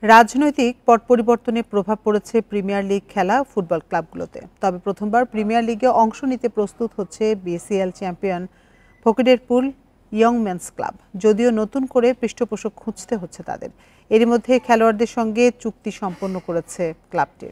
রাজনৈতিক পট পরিবর্তনে প্রভাব পড়েছে প্রিমিয়ার লিগ খেলা ফুটবল ক্লাবগুলোতে। তবে প্রথমবার প্রিমিয়ার লিগে অংশ নিতে প্রস্তুত হচ্ছে BCL champion Fakirerpool young men's club. যদিও নতুন করে পৃষ্ঠপোষক খুঁজতে হচ্ছে তাদের। এরই মধ্যে খেলোয়াড়দের সঙ্গে চুক্তি সম্পন্ন করেছে ক্লাবটি।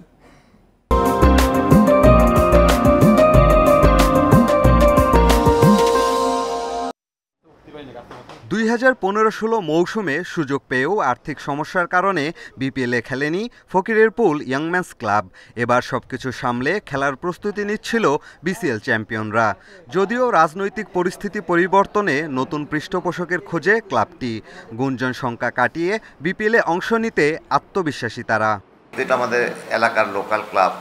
2015-16 মৌসুমে সুযোগ পেয়েও আর্থিক সমস্যার কারণে বিপিএলে খেলেনি ফকিরেরপুল ইয়ং মেন্স ক্লাব। এবার সবকিছু সামলে খেলার প্রস্তুতি নিচ্ছিল বিসিএল চ্যাম্পিয়নরা। যদিও রাজনৈতিক পরিস্থিতি পরিবর্তনে নতুন পৃষ্ঠপোষকের খোঁজে ক্লাবটি। গুঞ্জন সংখ্যা কাটিয়ে বিপিএলে অংশ নিতে আত্মবিশ্বাসী তারা। এটা আমাদের এলাকার লোকাল ক্লাব,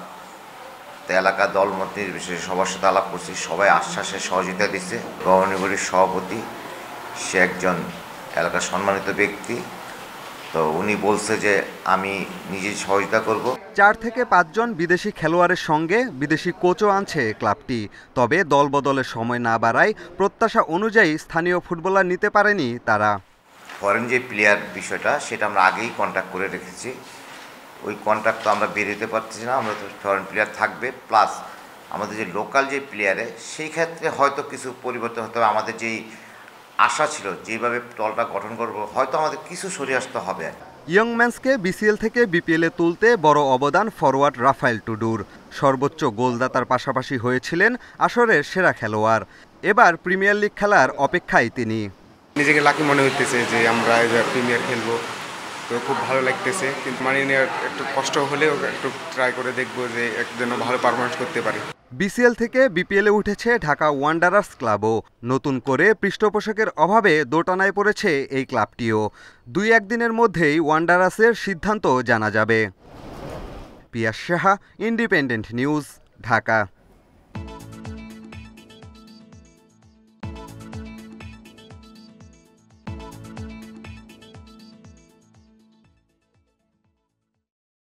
এলাকার দলমত নির্বিশেষে সবার সাথে আলাপ করছি, সবাই আশ্বাসে সহযোগিতা দিচ্ছে। গভর্নমেন্টের সভাপতি, সে একজন এলাকার সম্মানিত ব্যক্তি, তো উনি বলছে যে আমি নিজে সহযোগিতা করব। 4 থেকে 5 জন বিদেশি খেলোয়াড়ের সঙ্গে বিদেশি কোচও আনছে ক্লাবটি। তবে দল বদলের সময় না বাড়ায় প্রত্যাশা অনুযায়ী স্থানীয় ফুটবলার নিতে পারেনি তারা। ফরেন যে প্লেয়ার বিষয়টা সেটা আমরা আগেই কন্ট্যাক্ট করে রেখেছি। ওই কন্ট্রাক্ট তো আমরা বেরোতে পারছি না, আমরা তো ফরেন প্লেয়ার থাকবে, প্লাস আমাদের যে লোকাল যে প্লেয়ারে সেই ক্ষেত্রে হয়তো কিছু পরিবর্তন হতে হবে। আমাদের যেই আশা ছিল যেভাবে দলটা গঠন করব, হয়তো আমাদের কিছু সরে আসতে হবে। ইয়ং মেন্সকে বিসিএল থেকে বিপিএলে তুলতে বড় অবদান ফরওয়ার্ড রাফায়েল টুডুর। সর্বোচ্চ গোলদাতার পাশাপাশি হয়েছিলেন আসরের সেরা খেলোয়াড়। এবার প্রিমিয়ার লিগ খেলার অপেক্ষায় তিনি। নিজেকে লাকি মনে হইতেছে যে আমরা এবার প্রিমিয়ার খেলবো, তো খুব ভালো লাগতেছে। কিন্তু মানিয়ে নেওয়ার একটু কষ্ট হলেও একটু ট্রাই করে দেখবো যে একজন ভালো পারফরমেন্স করতে পারি। বিসিএল থেকে বিপিএলে উঠেছে ঢাকা ওয়ান্ডারার্স ক্লাবও। নতুন করে পৃষ্ঠপোষকের অভাবে দোটানায় পড়েছে এই ক্লাবটিও। 2-1 দিনের মধ্যেই ওয়ান্ডারার্সের সিদ্ধান্ত জানা যাবে। পিয়াস সাহা, ইন্ডিপেন্ডেন্ট নিউজ, ঢাকা।